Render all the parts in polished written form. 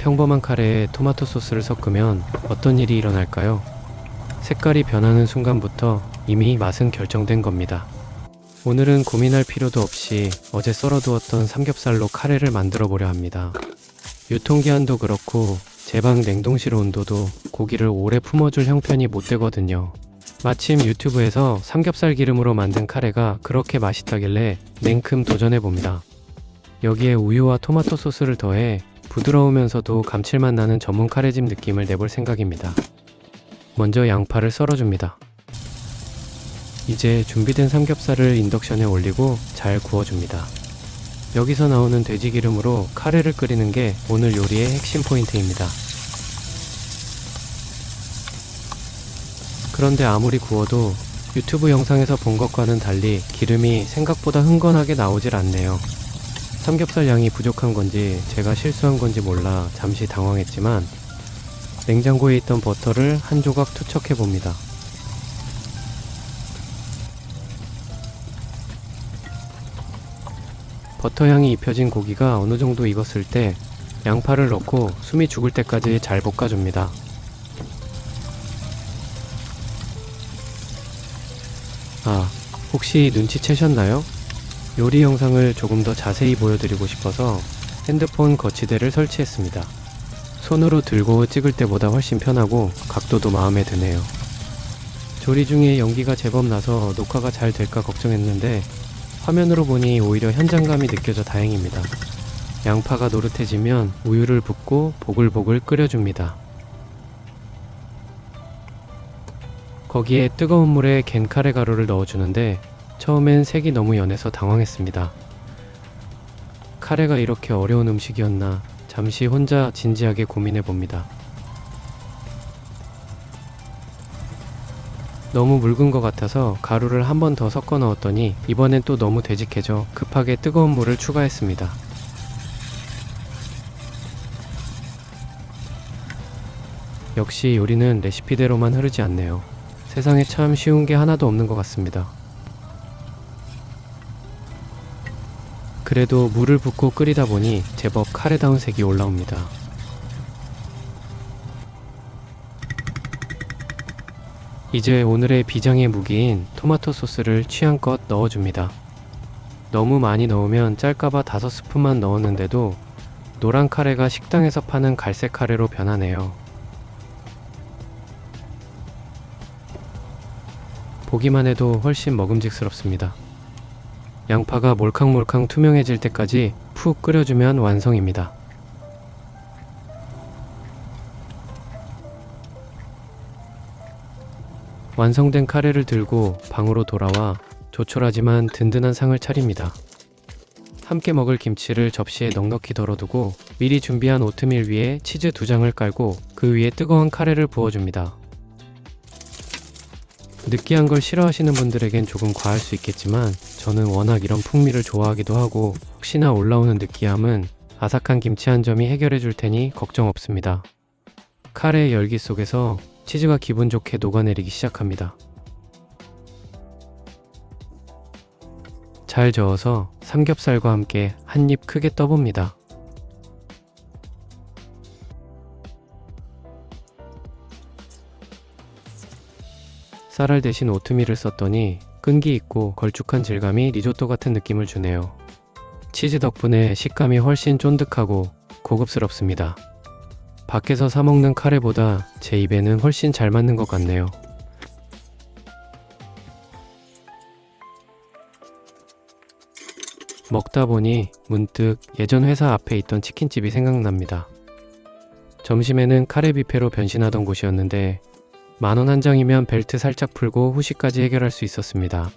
평범한 카레에 토마토 소스를 섞으면 어떤 일이 일어날까요? 색깔이 변하는 순간부터 이미 맛은 결정된 겁니다. 오늘은 고민할 필요도 없이 어제 썰어두었던 삼겹살로 카레를 만들어 보려 합니다. 유통기한도 그렇고 제방 냉동실 온도도 고기를 오래 품어줄 형편이 못 되거든요. 마침 유튜브에서 삼겹살 기름으로 만든 카레가 그렇게 맛있다길래 냉큼 도전해봅니다. 여기에 우유와 토마토 소스를 더해 부드러우면서도 감칠맛 나는 전문 카레집 느낌을 내볼 생각입니다. 먼저 양파를 썰어줍니다. 이제 준비된 삼겹살을 인덕션에 올리고 잘 구워줍니다. 여기서 나오는 돼지 기름으로 카레를 끓이는 게 오늘 요리의 핵심 포인트입니다. 그런데 아무리 구워도 유튜브 영상에서 본 것과는 달리 기름이 생각보다 흥건하게 나오질 않네요. 삼겹살 양이 부족한 건지 제가 실수한 건지 몰라 잠시 당황했지만 냉장고에 있던 버터를 한 조각 투척해 봅니다. 버터 향이 입혀진 고기가 어느 정도 익었을 때 양파를 넣고 숨이 죽을 때까지 잘 볶아줍니다. 아, 혹시 눈치채셨나요? 요리 영상을 조금 더 자세히 보여드리고 싶어서 핸드폰 거치대를 설치했습니다. 손으로 들고 찍을 때보다 훨씬 편하고 각도도 마음에 드네요. 조리 중에 연기가 제법 나서 녹화가 잘 될까 걱정했는데 화면으로 보니 오히려 현장감이 느껴져 다행입니다. 양파가 노릇해지면 우유를 붓고 보글보글 끓여줍니다. 거기에 뜨거운 물에 갠 카레 가루를 넣어주는데 처음엔 색이 너무 연해서 당황했습니다. 카레가 이렇게 어려운 음식이었나 잠시 혼자 진지하게 고민해봅니다. 너무 묽은 것 같아서 가루를 한 번 더 섞어 넣었더니 이번엔 또 너무 되직해져 급하게 뜨거운 물을 추가했습니다. 역시 요리는 레시피대로만 흐르지 않네요. 세상에 참 쉬운 게 하나도 없는 것 같습니다. 그래도 물을 붓고 끓이다 보니 제법 카레다운 색이 올라옵니다. 이제 오늘의 비장의 무기인 토마토 소스를 취향껏 넣어줍니다. 너무 많이 넣으면 짤까봐 5스푼만 넣었는데도 노란 카레가 식당에서 파는 갈색 카레로 변하네요. 보기만 해도 훨씬 먹음직스럽습니다. 양파가 몰캉몰캉 투명해질 때까지 푹 끓여주면 완성입니다. 완성된 카레를 들고 방으로 돌아와 조촐하지만 든든한 상을 차립니다. 함께 먹을 김치를 접시에 넉넉히 덜어두고 미리 준비한 오트밀 위에 치즈 2장을 깔고 그 위에 뜨거운 카레를 부어줍니다. 느끼한 걸 싫어하시는 분들에겐 조금 과할 수 있겠지만 저는 워낙 이런 풍미를 좋아하기도 하고 혹시나 올라오는 느끼함은 아삭한 김치 한 점이 해결해 줄 테니 걱정 없습니다. 카레의 열기 속에서 치즈가 기분 좋게 녹아내리기 시작합니다. 잘 저어서 삼겹살과 함께 한 입 크게 떠봅니다. 쌀알 대신 오트밀을 썼더니 끈기 있고 걸쭉한 질감이 리조또 같은 느낌을 주네요. 치즈 덕분에 식감이 훨씬 쫀득하고 고급스럽습니다. 밖에서 사 먹는 카레보다 제 입에는 훨씬 잘 맞는 것 같네요. 먹다 보니 문득 예전 회사 앞에 있던 치킨집이 생각납니다. 점심에는 카레 뷔페로 변신하던 곳이었는데 10,000원 한 장이면 벨트 살짝 풀고 후식까지 해결할 수 있었습니다.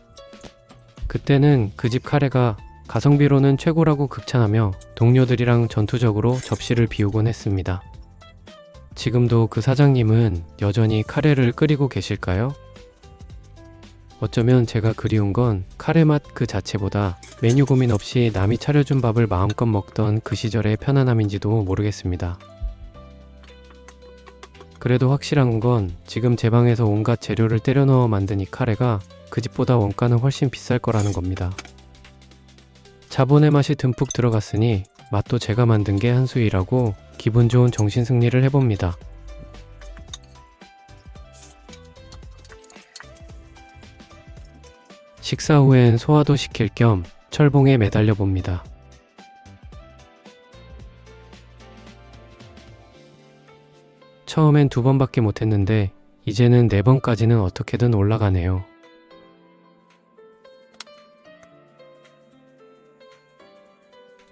그때는 그 집 카레가 가성비로는 최고라고 극찬하며 동료들이랑 전투적으로 접시를 비우곤 했습니다. 지금도 그 사장님은 여전히 카레를 끓이고 계실까요? 어쩌면 제가 그리운 건 카레 맛 그 자체보다 메뉴 고민 없이 남이 차려준 밥을 마음껏 먹던 그 시절의 편안함인지도 모르겠습니다. 그래도 확실한 건 지금 제 방에서 온갖 재료를 때려 넣어 만든 이 카레가 그 집보다 원가는 훨씬 비쌀 거라는 겁니다. 자본의 맛이 듬뿍 들어갔으니 맛도 제가 만든 게 한 수이라고 기분 좋은 정신 승리를 해봅니다. 식사 후엔 소화도 시킬 겸 철봉에 매달려 봅니다. 처음엔 2번밖에 못했는데 이제는 4번까지는 어떻게든 올라가네요.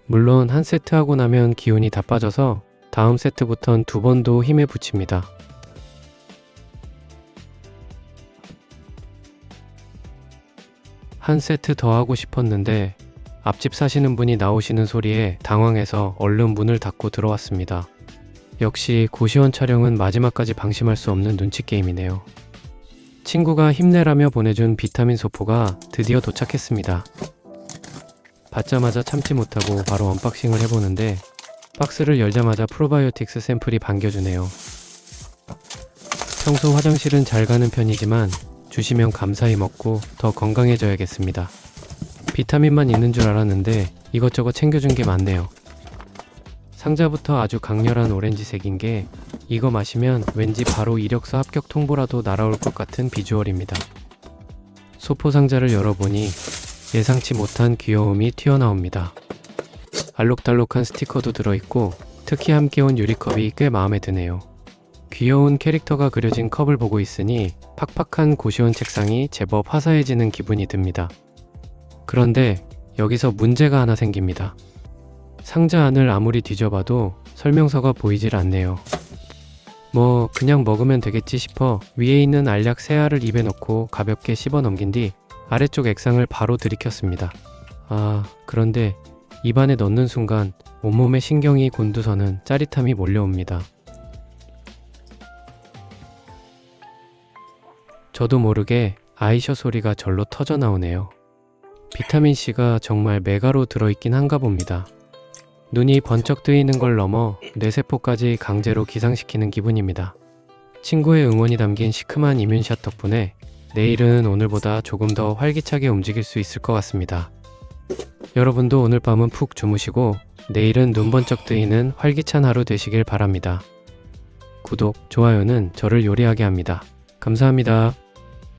물론 한 세트 하고 나면 기운이 다 빠져서 다음 세트부턴 2번도 힘에 붙입니다. 한 세트 더 하고 싶었는데 앞집 사시는 분이 나오시는 소리에 당황해서 얼른 문을 닫고 들어왔습니다. 역시 고시원 촬영은 마지막까지 방심할 수 없는 눈치 게임이네요. 친구가 힘내라며 보내준 비타민 소포가 드디어 도착했습니다. 받자마자 참지 못하고 바로 언박싱을 해보는데 박스를 열자마자 프로바이오틱스 샘플이 반겨주네요. 평소 화장실은 잘 가는 편이지만 주시면 감사히 먹고 더 건강해져야겠습니다. 비타민만 있는 줄 알았는데 이것저것 챙겨준 게 많네요. 상자부터 아주 강렬한 오렌지색인 게 이거 마시면 왠지 바로 이력서 합격 통보라도 날아올 것 같은 비주얼입니다. 소포 상자를 열어보니 예상치 못한 귀여움이 튀어나옵니다. 알록달록한 스티커도 들어있고 특히 함께 온 유리컵이 꽤 마음에 드네요. 귀여운 캐릭터가 그려진 컵을 보고 있으니 팍팍한 고시원 책상이 제법 화사해지는 기분이 듭니다. 그런데 여기서 문제가 하나 생깁니다. 상자 안을 아무리 뒤져봐도 설명서가 보이질 않네요. 뭐 그냥 먹으면 되겠지 싶어 위에 있는 알약 3알을 입에 넣고 가볍게 씹어 넘긴 뒤 아래쪽 액상을 바로 들이켰습니다. 그런데 입안에 넣는 순간 온몸에 신경이 곤두서는 짜릿함이 몰려옵니다. 저도 모르게 아이셔 소리가 절로 터져 나오네요. 비타민C가 정말 메가로 들어있긴 한가 봅니다. 눈이 번쩍 뜨이는 걸 넘어 뇌세포까지 강제로 기상시키는 기분입니다. 친구의 응원이 담긴 시큼한 이뮨샷 덕분에 내일은 오늘보다 조금 더 활기차게 움직일 수 있을 것 같습니다. 여러분도 오늘 밤은 푹 주무시고 내일은 눈 번쩍 뜨이는 활기찬 하루 되시길 바랍니다. 구독, 좋아요는 저를 요리하게 합니다. 감사합니다.